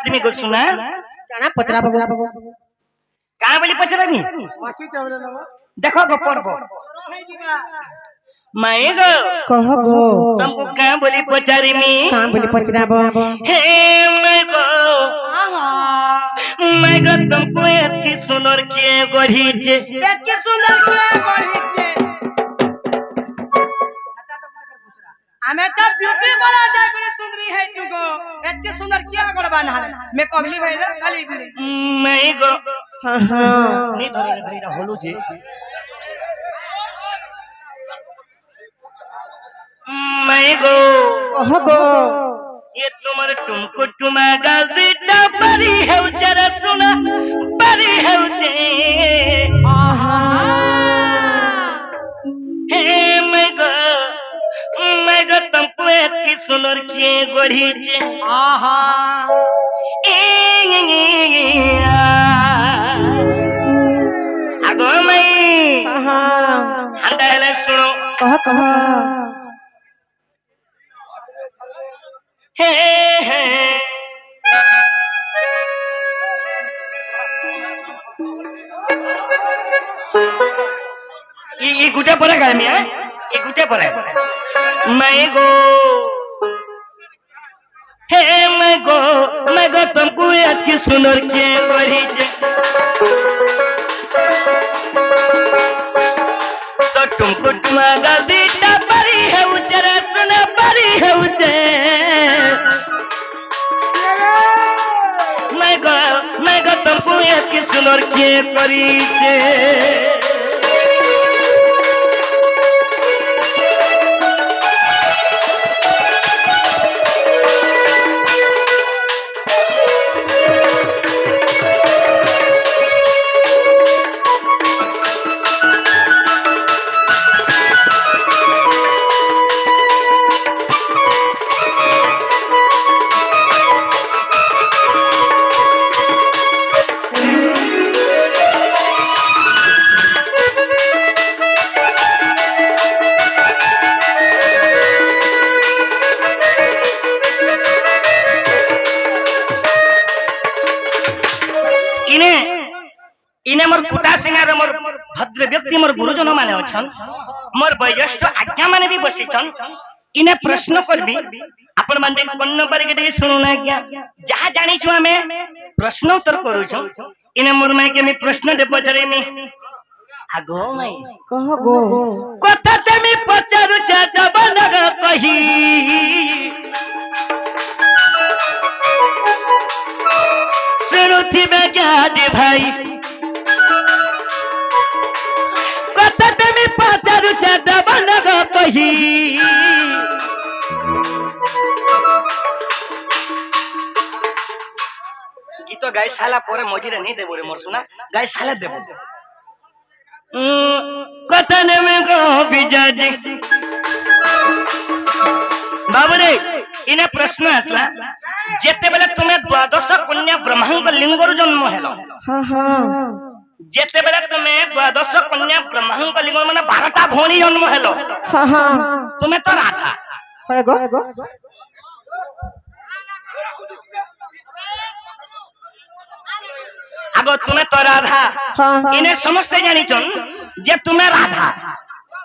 তুমি গো শুনা কানা পচরা বাবু কা বলি পচরানি দেখো গো পড়ব माई गो कह गो तुमको क्या बोली पचारी मी का बोली पचराबो हे मैं गो तुमको इतनी सुंदर किए गढ़ीचे इतनी सुंदर किए गढ़ीचे हमें तो ब्यूटी बना जाए करे सुंदरी है जुगो इतनी सुंदर किया गड़बा ना मैं कबली भाई दे खाली भी मैं गो हां हां नहीं धरे भाई रा होलू जे मैं गो कह गो ये तुम्हारे तुमको तुमा गाल दीटा परी है उचरा सुना परी है उचे हे मैं गो तुमको इतनी सुंदर किए गढ़ी चे आगो मैं हंडा सुनो कह हे हे ये गुटे परे काय मी ये गुटे परे मैं गो तुमको इतनी सुंदर के बड़ी तो तुमको तुम्हारा दीटा परी है उचरा सुना परी है उचे मैं गो तुमको इतनी सुंदर के परी से इने मोर कुटा सिंगार मोर भद्र व्यक्ति मोर गुरुजन माने अछन मोर वयस्क आज्ञा माने भी बसिछन इने प्रश्न करबी आपण माने कन्न पर के सुनो ना आज्ञा जहा जानि छु हमें प्रश्न उत्तर करू छु इने मोर माई के मी प्रश्न दे पचरे मी आगो माई कह गो कथा ते मी पचारु छ दबनग कही सुनुथि बे ज्ञानी भाई कथा ते मी पचारु छ दबनग कही गीत गाई साला परे मझिरे नहीं देबो रे मोर सुना गाई साला देबो कथा ने में गो बिजाजी बाबू रे इने प्रश्न आसला जेते बेले तुमे द्वादश कन्या ब्रह्मांड लिंगर जन्म हेलो हां हां जेते बेले तुमे द्वादश कन्या ब्रह्मांड लिंगर माने 12टा भौणी जन्म हेलो हां हां तुमे तो राधा है गो आगो तुमे तो राधा इने समस्त जानि छन जे तुमे राधा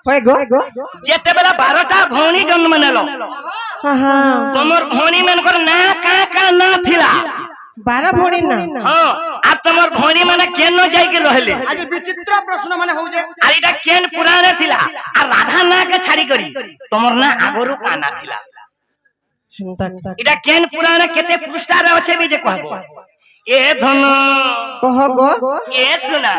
है गो जेते बेले 12टा भौणी जन्म नेलो हां हां तमर भौणी मनकर ना का ना थिला 12 भौणी ना हां आ तमर भौणी माने केन न जाई के रहले आज विचित्र प्रश्न माने हो जे आ इटा केन पुराने थिला आ राधा ना के छाड़ी करी तमर ना आगरु का ना थिला इटा केन पुराने केते पृष्ठा रे अछि भी जे कहबो ए धन कह गो ए सुना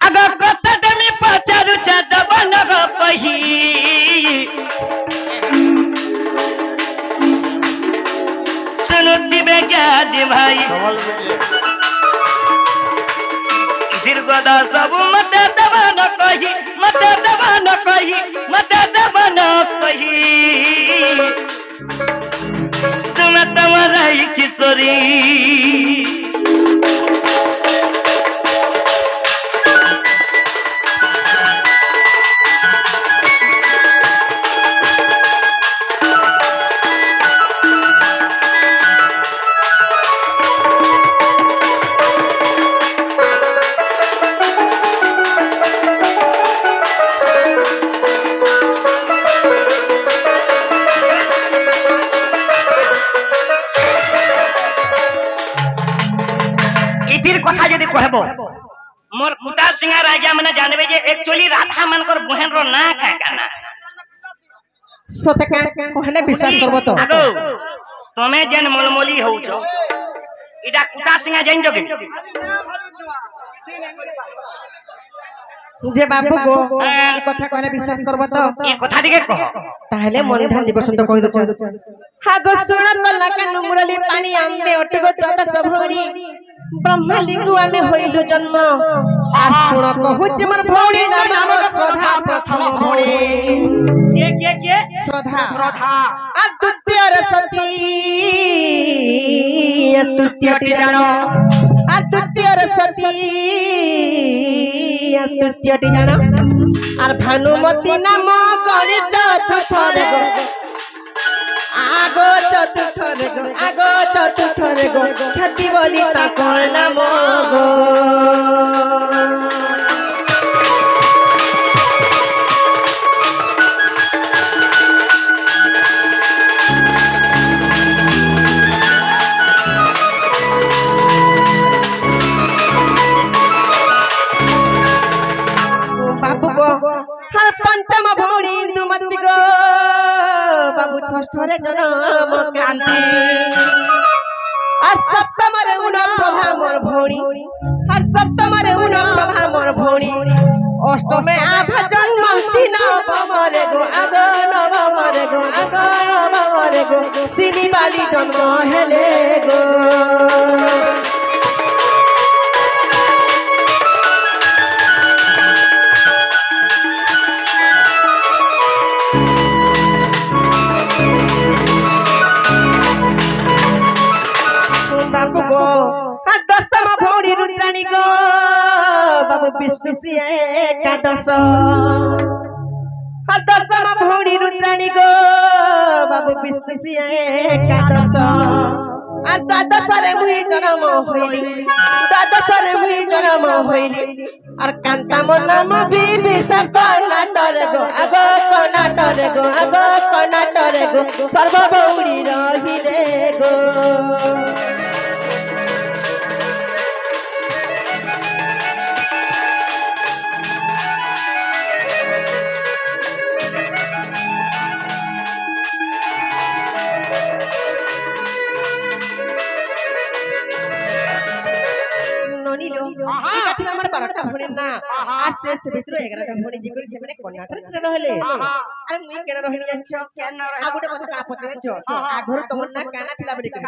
अगर कथा तमे पचारु छ दबनग कही सुनुति बेज्ञानी भाई दीर्घदा सब मत दबन कही मत दबन कही मत दबन कही तुम तुम्हारा किशोरी कहबो मोर कुटा सिंगार आज्ञा माने जानबे जे एक्चुअली राधा मानकर बहन रो ना का काना सते का कहले विश्वास करबो तो आगो तमे जेन मोलमोली होउछो इडा कुटा सिंगा जाइन जोगे जे बाबू गो ई কথা कहले विश्वास करबो तो ए कथा दिके कह ताहले मन ध्यान दिबो सुन तो कहि दो हागो सुण कला के मुरली पानी आम्बे अटगो तो सभौणी ब्रह्मलिंगु आमे होइलु जन्म आ सुण कहु जे मोर भौणी नाम श्रद्धा प्रथम भौणी के श्रद्धा श्रद्धा आ द्वितीय रसती तृतीय टी जानो आ तृतीय रसती तृतीय टी जानो আর ভানুমতি নাম গণি চতুর্থ রে গো আগো চতুর্থ রে গো আগো চতুর্থ রে গো খ্যাতি বলি তাকর নাম গো বাবু গো আর পঞ্চম ভৌণী ইন্দুমতি গো বাবু ষষ্ঠরে জনম ক্রান্তি আর সপ্তমরে উন প্রভা মোর ভৌণী আর সপ্তমরে উন প্রভা মোর ভৌণী অষ্টমে আভা জন্মন্তি নবমরে গো আগো নবমরে গো আগো নবমরে গো সিনিবালি জন্ম হেলে গো बाबू गो दशम भौणी रुद्राणी गो बाबू विष्णु प्रिय एकादश दशम भौणी रुद्राणी गो बाबू विष्णु प्रिय एकादश আর দ্বাদশরে মুই জন্ম হইলি দ্বাদশরে মুই জন্ম হইলি আর কান্তাম নাম বিবিসা কর্ণাটরে গো আগো কর্ণাটরে গো আগো কর্ণাটরে গো সর্বভৌরি রহিলে গো ননিলো এটা ছিল আমার 12টা ভণের না আর শেষ ভিতরে 11টা ভণি জি করি সেমানে কর্ণাটক কেন রহলে আরে মুই কেন রহিনি জানছ আগুটে কথা কানা পতে জানছ আঘর তোমার না কানা থিলা বলি করি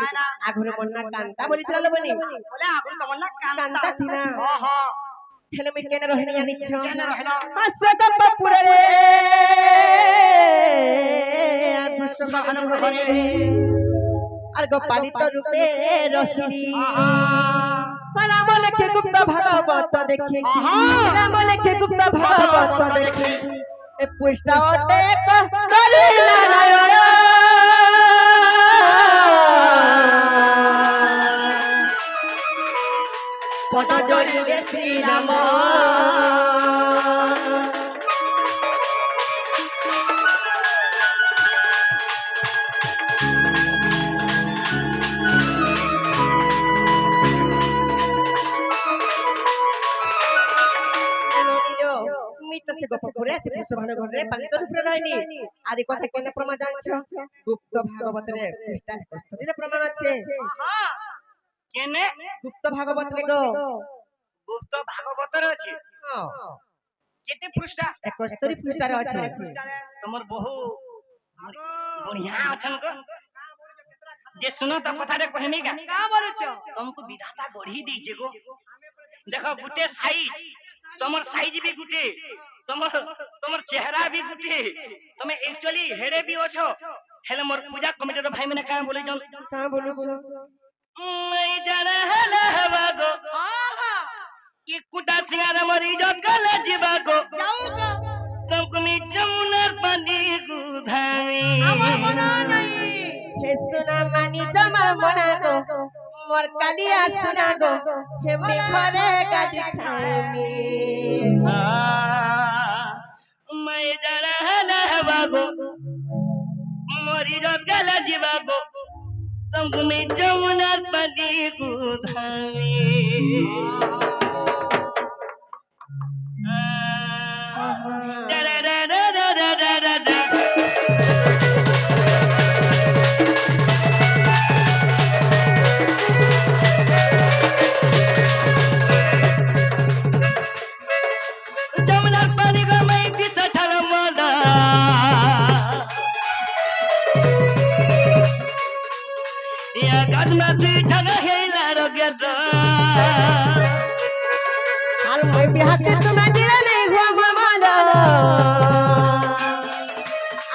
আঘর মন না কান্তা বলি থিলা লবনি বলে আগুন তোমার না কান্তা থিলা হেলে মুই কেন রহিনি জানিছ কেন রহিল আচ্ছা কপপুরে রে আর বিশ্বভান হরে আর গোপালিত রূপে রহিলি রাম লেখে গুপ্ত ভাগবত দেখি রাম লেখে গুপ্ত ভাগবত দেখি এ পুষ্টা অটে করি নারায়ণ পদ জড়িলে শ্রীরাম से गोपपुरे আছে পুষ্পভানু ঘরে পালিত রূপে রহিনি আর এই কথা কেন প্রমাণ জানছ গুপ্ত ভাগবত রে পৃষ্ঠা 71 রে প্রমাণ আছে কেনে গুপ্ত ভাগবত রে গো গুপ্ত ভাগবত রে আছে হ্যাঁ কেতে পৃষ্ঠা 71 পৃষ্ঠা রে আছে তোমার বহু बढ़िया अछन को जे सुनो तो कथा रे कहमी का का बोलछ तुमको विधाता गढ़ी दीजे गो देखो गुटे साइज तमर साइज भी गुटे तमर चेहरा भी गुटे तमे एक्चुअली हेरे भी ओछो हेले मोर पूजा कमिटी रो भाई माने का बोले जन का बोलु मैं जाना हला हवा गो कि कुटा सिंगार मरी जो कल जीवा गो जाऊगा तुमको मी जमुनार पानी गुधावी আমার মনে নাই हे सुना मानी जमा मना गो मोर कालिया सुना गो हे मी घरे गाड़ी खामी मैं जाना हला हवा गो मरी जो कल जीवा गो तुमको मी जमुनार पानी गुधावी মাতি জানা হেলা রগের আর মই বিহাতে তোমা দিলে নেই গো মামালো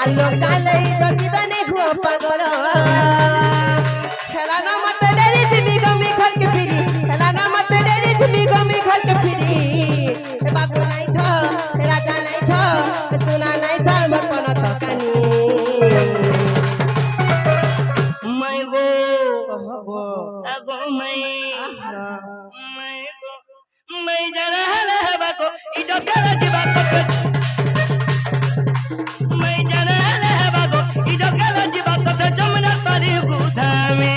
আর লোক জানলে জজিবে নেই গো পাগল খেলা না মতে ডেরি জিবি গমি ঘর কে ফিরি খেলা না মতে ডেরি জিবি গমি ঘর কে ফিরি এ বাবু নাই থ এ রাজা নাই থ এ সোনা নাই থ মোর কোন তো কানি মাই গো কহ গো আগো মাই মাই জানা হেলা বাকো ইজো গেল জিবা কত মাই জানা হেলা বাকো ইজো গেল জিবা কত যমুনা পারি গুধামে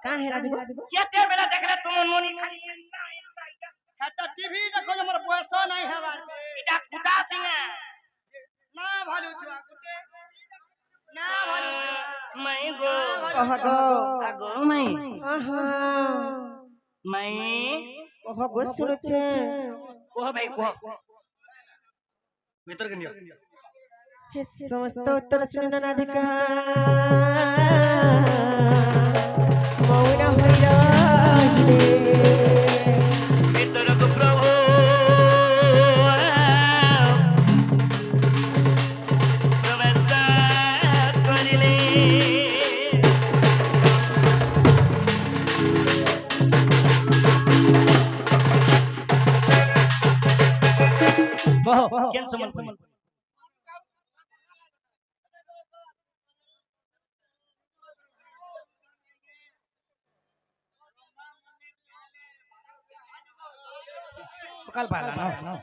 का है राजू যেতে বেলা দেখলে তোমার মনি খালি একটা টিভি দেখো আমার পয়সা নাই হবার এটা কুটা সিনা না ভালো ছুয়া গুটে না ভালো ছুয়া মাই গো কহ গো আগো মাই আহা মাই কহ গো শুনছে কোহ ভাই কোহ ভিতর কে নিও হে সমস্ত উত্তর শুনে না দেখা মৌন হইল রে ভিতর কো প্রভু প্রবেশ করিলে কহ কেন সমন সকাল পালা না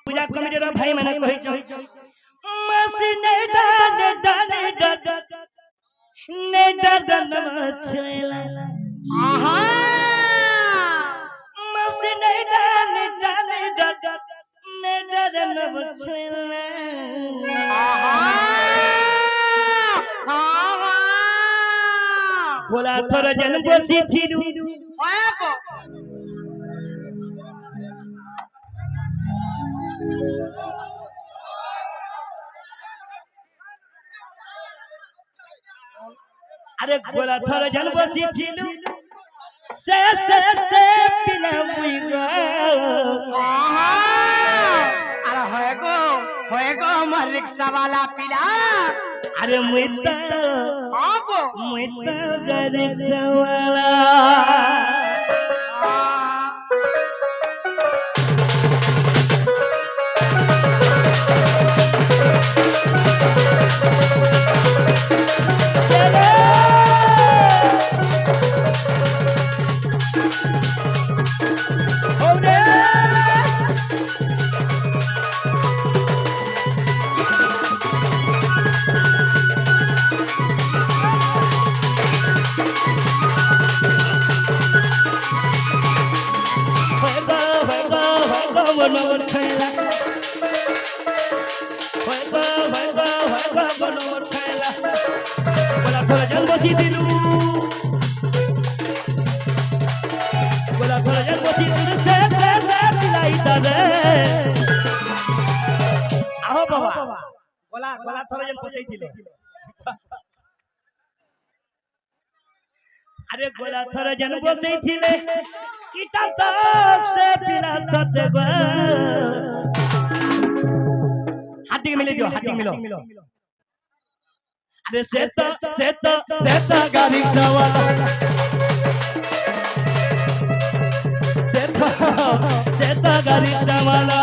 পূজা কমিটির ভাই মানে কহিছ মাসি নে ডালে ডালে ডালে নে ডালে নমছলা আহা মাসি নে ডালে ডালে ডালে নে ডালে নমছলা গোলা থর জন বসি থিরু আরে গোলা থর জন বসি থিরু সে পিলা মুই গো আরে হয় গো আমার রিকশা वाला পিলা अरे मुइता আগো मुइता गरीब सवाला बनवर छैला बनवर छैला बोला थोड़ा जन बसी दिलू बोला थोड़ा जन बसी दिलू से पिलाई दे आहो बाबा बोला थोड़ा जन बसी दिले अरे गोला थोड़ा जन बसी दिले किटा तो से पिला सत्य गो हाथी के मिले दियो हाथी मिलो अरे सेता गाड़ी सवाला सेता गाड़ी सवाला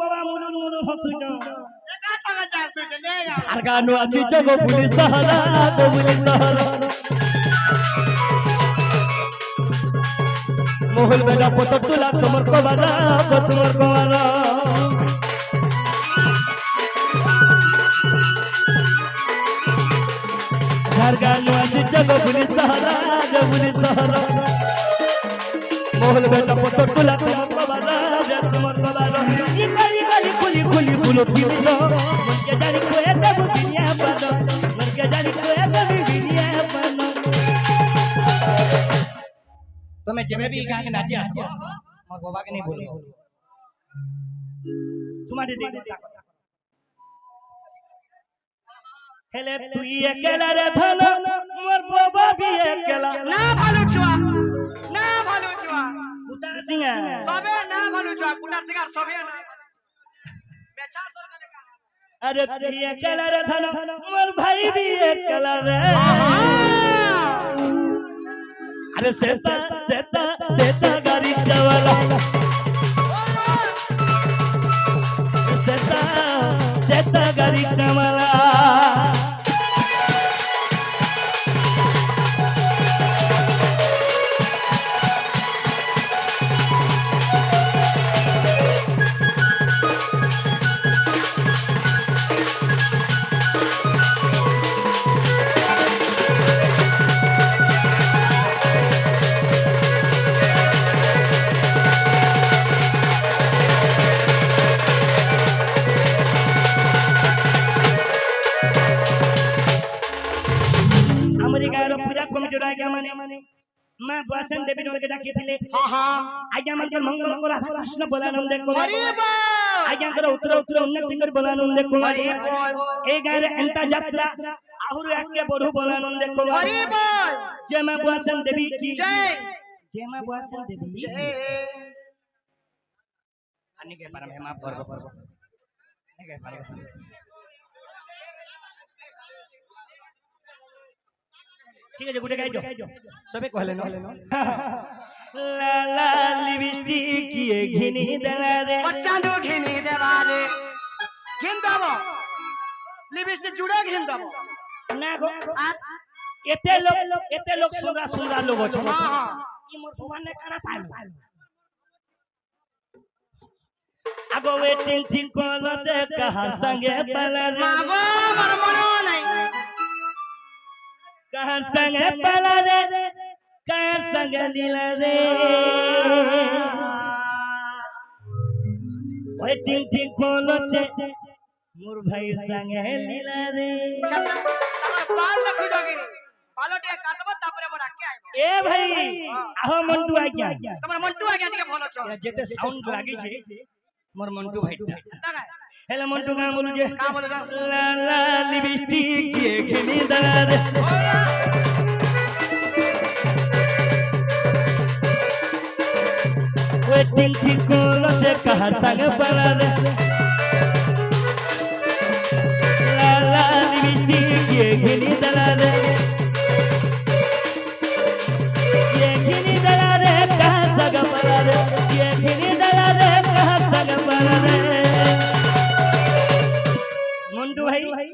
बाबा मुलुन मुलुन हसुच एका संग जासु ले झारगानो आछिच गो पुलिस सहरा गो पुलिस सहरा मोहल बेटा पतर तुला तुमर को बारा गो तुमर को बारा झारगानो आछिच गो पुलिस सहरा मोहल बेटा पतर तुला तुमर को बारा जा तुमर को बारा ई गली गली खुली खुली बुलो पीलो मन के जानी कोए तब दुनिया बनो मन के जानी कोए तब दुनिया बनो તમે જેમે બી ગાને નાચી આસકો મોર બાબા કે નહીં બોલવો ચુમા દે દે हेले तू अकेला रे धन मोर बाबा भी अकेला ना भालू छुआ उतार सिंह सबे ना भालू छुआ कुटार सिंगार सबे ना बेचा सर के लेका अरे तू अकेला रे धन मोर भाई भी अकेला रे अरे सेता गाड़ी वाला सेता गाड़ी वाला मां बसन देवी नोर के डाकी थिले हां आज्ञा मन के मंगल को राधा कृष्ण बोलानंद को अरे बाप आज्ञा कर उतर उन्नति कर बोलानंद को अरे बोल ए गारे अंता यात्रा आहुर आके बढु बोलानंद को अरे बोल जय मां बसन देवी की जय मां बसन देवी जय अन्य के परम है मां पर्व नहीं के परम ठीक है गुटे गाई दो सबे कहले न ला ला लिपस्टिक किए घिनी देला रे बच्चा दो घिनी देवा रे घिन दबो लिपस्टिक जुड़े घिन दबो ना गो एते लोग सुंदर लोग छ हां ई मोर भगवान ने करा पालो आगो वेटिंग थिंक कोलो से कहा संगे पला रे मागो मोर मनो नहीं कहा संगे पला रे कहा संगे लीला रे वेटिंग थिंक कोलो से मोर भाई संगे लीला रे बाल रखी जोगी बालोटे काटबो तापरे मोर आके आइबो ए भाई आहो मंटू आज्ञा तमर मंटू आके टिके भलो छ जेते साउंड लागी छे मोर मंटू भाई एता काय हेले मंटू का बोलू जे का बोले जा ला ला लिपस्टिक के घिनी दला रे वेटिंग थी कोलो से कहा संग पला रे ला ला लिपस्टिक के घिनी दला रे ये घिनी दला रे कहा संग पला रे ये घिनी दला रे कहा संग पला रे मंटू भाई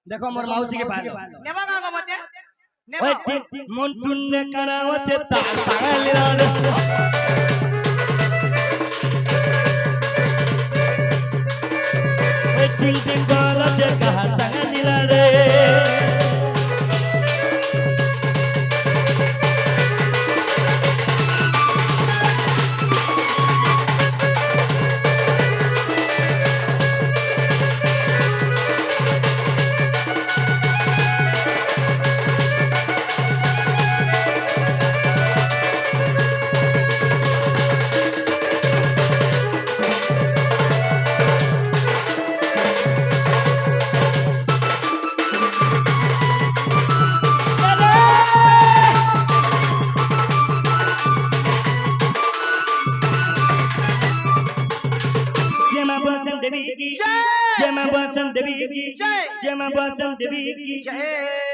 देखो मोर मौसी के पास नेबा का मते ओए मंटू ने करावो छे ता साले रे ओए टिंग टिंग गोलो छे कहा संग दिला रे जय जय मां बसन देवी की जय जय मां बसन देवी की जय